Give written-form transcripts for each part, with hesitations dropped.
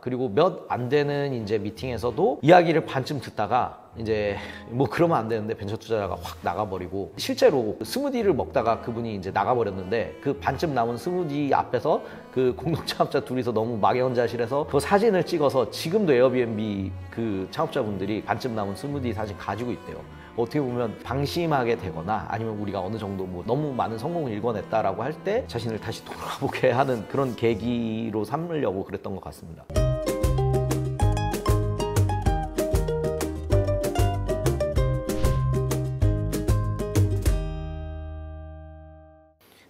그리고 몇 안 되는 이제 미팅에서도 이야기를 반쯤 듣다가 이제 뭐 그러면 안 되는데 벤처 투자자가 확 나가버리고, 실제로 스무디를 먹다가 그분이 이제 나가버렸는데 그 반쯤 남은 스무디 앞에서 그 공동 창업자 둘이서 너무 막연자실해서 그 사진을 찍어서 지금도 에어비앤비 그 창업자분들이 반쯤 남은 스무디 사진 가지고 있대요. 어떻게 보면 방심하게 되거나 아니면 우리가 어느 정도 뭐 너무 많은 성공을 일궈냈다라고 할 때 자신을 다시 돌아보게 하는 그런 계기로 삼으려고 그랬던 것 같습니다.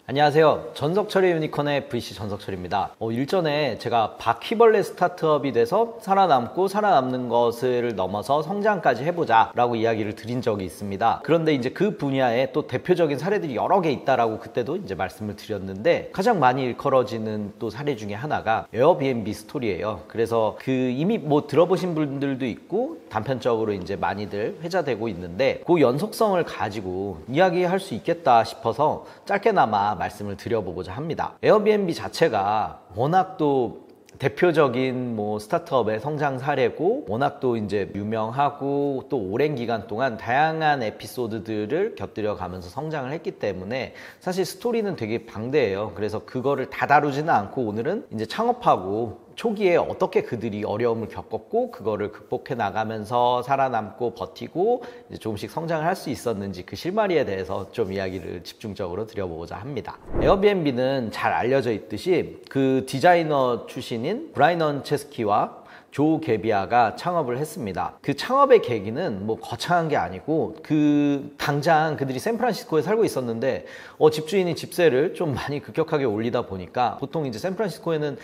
안녕하세요. 전석철의 유니콘의 VC 전석철입니다. 일전에 제가 바퀴벌레 스타트업이 돼서 살아남는 것을 넘어서 성장까지 해보자 라고 이야기를 드린 적이 있습니다. 그런데 이제 그 분야에 또 대표적인 사례들이 여러 개 있다라고 그때도 이제 말씀을 드렸는데, 가장 많이 일컬어지는 또 사례 중에 하나가 에어비앤비 스토리예요. 그래서 그 이미 뭐 들어보신 분들도 있고 단편적으로 이제 많이들 회자되고 있는데, 그 연속성을 가지고 이야기할 수 있겠다 싶어서 짧게나마 말씀을 드려보고자 합니다. 에어비앤비 자체가 워낙 또 대표적인 뭐 스타트업의 성장 사례고, 워낙 또 이제 유명하고 또 오랜 기간 동안 다양한 에피소드들을 곁들여 가면서 성장을 했기 때문에 사실 스토리는 되게 방대해요. 그래서 그거를 다 다루지는 않고 오늘은 이제 창업하고 초기에 어떻게 그들이 어려움을 겪었고 그거를 극복해 나가면서 살아남고 버티고 이제 조금씩 성장을 할 수 있었는지 그 실마리에 대해서 좀 이야기를 집중적으로 드려보고자 합니다. 에어비앤비는 잘 알려져 있듯이 그 디자이너 출신인 브라이언 체스키와 조 게비아가 창업을 했습니다. 그 창업의 계기는 뭐 거창한 게 아니고, 그 당장 그들이 샌프란시스코에 살고 있었는데 집주인이 집세를 좀 많이 급격하게 올리다 보니까, 보통 이제 샌프란시스코에는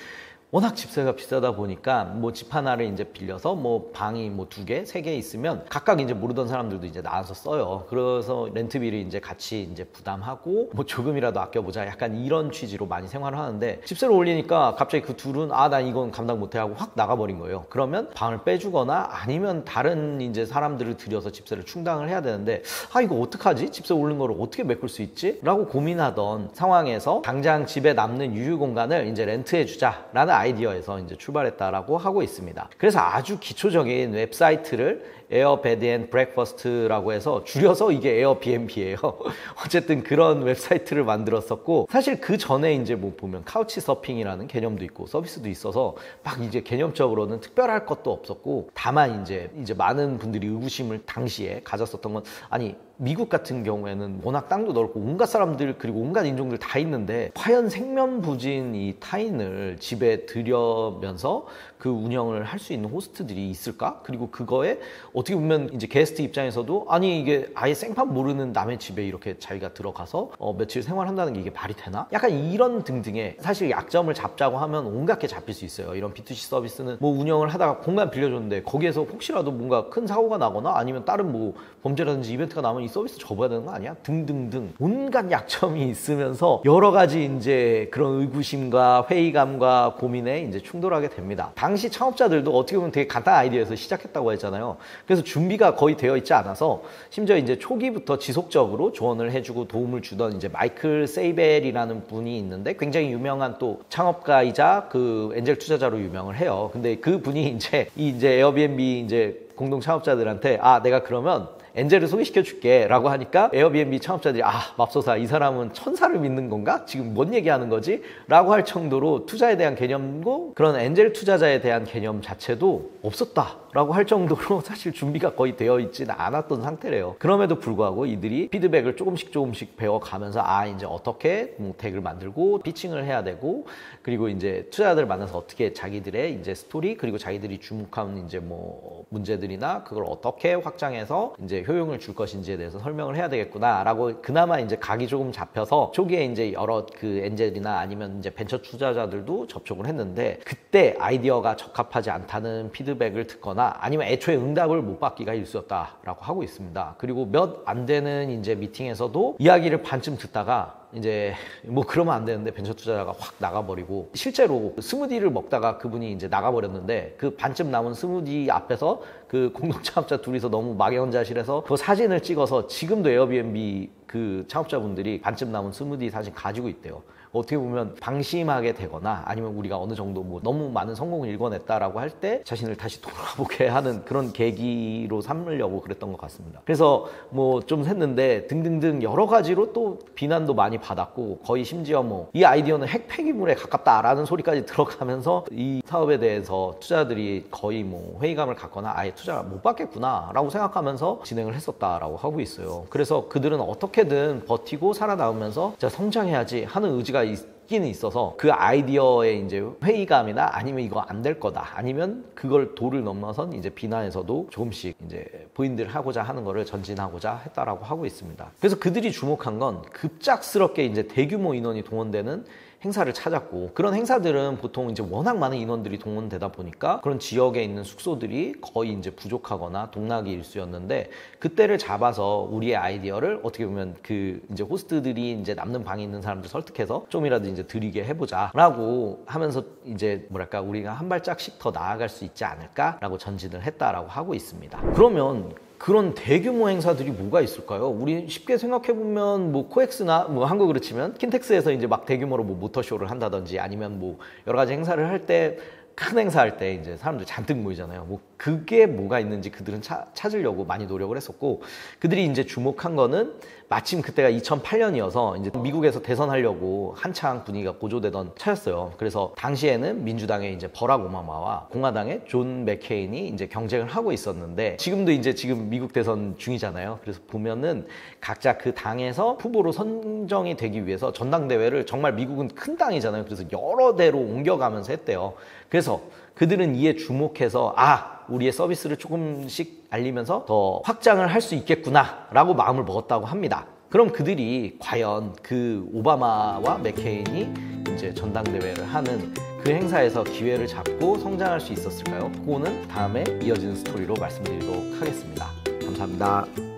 워낙 집세가 비싸다 보니까 뭐 집 하나를 이제 빌려서 뭐 방이 뭐 2개, 3개 있으면 각각 이제 모르던 사람들도 이제 나와서 써요. 그래서 렌트비를 이제 같이 이제 부담하고 뭐 조금이라도 아껴보자, 약간 이런 취지로 많이 생활을 하는데, 집세를 올리니까 갑자기 그 둘은 난 이건 감당 못해 하고 확 나가버린 거예요. 그러면 방을 빼주거나 아니면 다른 이제 사람들을 들여서 집세를 충당을 해야 되는데, 이거 어떡하지? 집세 오른 거를 어떻게 메꿀 수 있지? 라고 고민하던 상황에서 당장 집에 남는 유휴 공간을 이제 렌트해 주자라는 아이디어에서 이제 출발했다라고 하고 있습니다. 그래서 아주 기초적인 웹사이트를 에어 베드 앤 브렉퍼스트라고 해서 줄여서 이게 에어비앤비예요. 어쨌든 그런 웹사이트를 만들었었고, 사실 그 전에 이제 뭐 보면 카우치 서핑이라는 개념도 있고 서비스도 있어서 막 이제 개념적으로는 특별할 것도 없었고, 다만 이제 많은 분들이 의구심을 당시에 가졌었던 건, 아니 미국 같은 경우에는 워낙 땅도 넓고 온갖 사람들 그리고 온갖 인종들 다 있는데 과연 생면부진 이 타인을 집에 들여면서 그 운영을 할 수 있는 호스트들이 있을까? 그리고 그거에 어떻게 보면 이제 게스트 입장에서도 아니 이게 아예 생판 모르는 남의 집에 이렇게 자기가 들어가서 며칠 생활한다는 게 이게 말이 되나? 약간 이런 등등의 사실 약점을 잡자고 하면 온갖 게 잡힐 수 있어요. 이런 B2C 서비스는 뭐 운영을 하다가 공간 빌려줬는데 거기에서 혹시라도 뭔가 큰 사고가 나거나 아니면 다른 뭐 범죄라든지 이벤트가 나면 이 서비스 접어야 되는 거 아니야? 등등등 온갖 약점이 있으면서 여러 가지 이제 그런 의구심과 회의감과 고민에 이제 충돌하게 됩니다. 당시 창업자들도 어떻게 보면 되게 간단한 아이디어에서 시작했다고 했잖아요. 그래서 준비가 거의 되어 있지 않아서 심지어 이제 초기부터 지속적으로 조언을 해주고 도움을 주던 이제 마이클 세이벨이라는 분이 있는데, 굉장히 유명한 또 창업가이자 그 엔젤 투자자로 유명을 해요. 근데 그 분이 이제 에어비앤비 이제 공동 창업자들한테 내가 그러면 엔젤을 소개시켜 줄게 라고 하니까 에어비앤비 창업자들이 맙소사 이 사람은 천사를 믿는 건가? 지금 뭔 얘기하는 거지? 라고 할 정도로 투자에 대한 개념도 그런 엔젤 투자자에 대한 개념 자체도 없었다 라고 할 정도로 사실 준비가 거의 되어 있지는 않았던 상태래요. 그럼에도 불구하고 이들이 피드백을 조금씩 배워가면서 이제 어떻게 덱을 만들고 피칭을 해야 되고, 그리고 이제 투자자들을 만나서 어떻게 자기들의 이제 스토리 그리고 자기들이 주목하는 이제 뭐 문제들이나 그걸 어떻게 확장해서 이제 효용을 줄 것인지에 대해서 설명을 해야 되겠구나 라고 그나마 이제 각이 조금 잡혀서 초기에 이제 여러 그 엔젤이나 아니면 이제 벤처 투자자들도 접촉을 했는데, 그때 아이디어가 적합하지 않다는 피드백을 듣거나 아니면 애초에 응답을 못 받기가 일쑤였다라고 하고 있습니다. 그리고 몇 안 되는 이제 미팅에서도 이야기를 반쯤 듣다가 이제 뭐 그러면 안 되는데 벤처 투자자가 확 나가버리고, 실제로 스무디를 먹다가 그분이 이제 나가버렸는데 그 반쯤 남은 스무디 앞에서 그 공동 창업자 둘이서 너무 막연자실해서 그 사진을 찍어서 지금도 에어비앤비 그 창업자분들이 반쯤 남은 스무디 사진 가지고 있대요. 어떻게 보면 방심하게 되거나 아니면 우리가 어느 정도 뭐 너무 많은 성공을 일궈냈다라고 할 때 자신을 다시 돌아보게 하는 그런 계기로 삼으려고 그랬던 것 같습니다. 그래서 뭐 좀 샜는데 등등등 여러 가지로 또 비난도 많이 받았고, 거의 심지어 뭐 이 아이디어는 핵 폐기물에 가깝다라는 소리까지 들어가면서 이 사업에 대해서 투자들이 거의 뭐 회의감을 갖거나 아예 투자 못 받겠구나 라고 생각하면서 진행을 했었다라고 하고 있어요. 그래서 그들은 어떻게든 버티고 살아남으면서 진짜 성장해야지 하는 의지가 있기는 있어서 그 아이디어에 이제 회의감이나 아니면 이거 안 될 거다, 아니면 그걸 도를 넘어선 이제 비난에서도 조금씩 이제 부인들 하고자 하는 거를 전진하고자 했다라고 하고 있습니다. 그래서 그들이 주목한 건 급작스럽게 이제 대규모 인원이 동원되는 행사를 찾았고, 그런 행사들은 보통 이제 워낙 많은 인원들이 동원되다 보니까 그런 지역에 있는 숙소들이 거의 이제 부족하거나 동락이 일수였는데, 그때를 잡아서 우리의 아이디어를 어떻게 보면 그 이제 호스트들이 이제 남는 방에 있는 사람들 설득해서 좀이라도 이제 드리게 해보자라고 하면서 이제 뭐랄까 우리가 한 발짝씩 더 나아갈 수 있지 않을까라고 전진을 했다라고 하고 있습니다. 그러면 그런 대규모 행사들이 뭐가 있을까요? 우리 쉽게 생각해보면 뭐 코엑스나 뭐 한국으로 치면 킨텍스에서 이제 막 대규모로 뭐 모터쇼를 한다든지, 아니면 뭐 여러 가지 행사를 할 때, 큰 행사할 때 이제 사람들 잔뜩 모이잖아요. 뭐 그게 뭐가 있는지 그들은 찾으려고 많이 노력을 했었고, 그들이 이제 주목한 거는 마침 그때가 2008년이어서 이제 미국에서 대선하려고 한창 분위기가 고조되던 차였어요. 그래서 당시에는 민주당의 이제 버락 오바마와 공화당의 존 맥케인이 이제 경쟁을 하고 있었는데, 지금도 이제 지금 미국 대선 중이잖아요. 그래서 보면은 각자 그 당에서 후보로 선정이 되기 위해서 전당대회를, 정말 미국은 큰 당이잖아요. 그래서 여러 대로 옮겨가면서 했대요. 그래서 그들은 이에 주목해서 우리의 서비스를 조금씩 알리면서 더 확장을 할 수 있겠구나 라고 마음을 먹었다고 합니다. 그럼 그들이 과연 그 오바마와 맥케인이 이제 전당대회를 하는 그 행사에서 기회를 잡고 성장할 수 있었을까요? 그거는 다음에 이어지는 스토리로 말씀드리도록 하겠습니다. 감사합니다.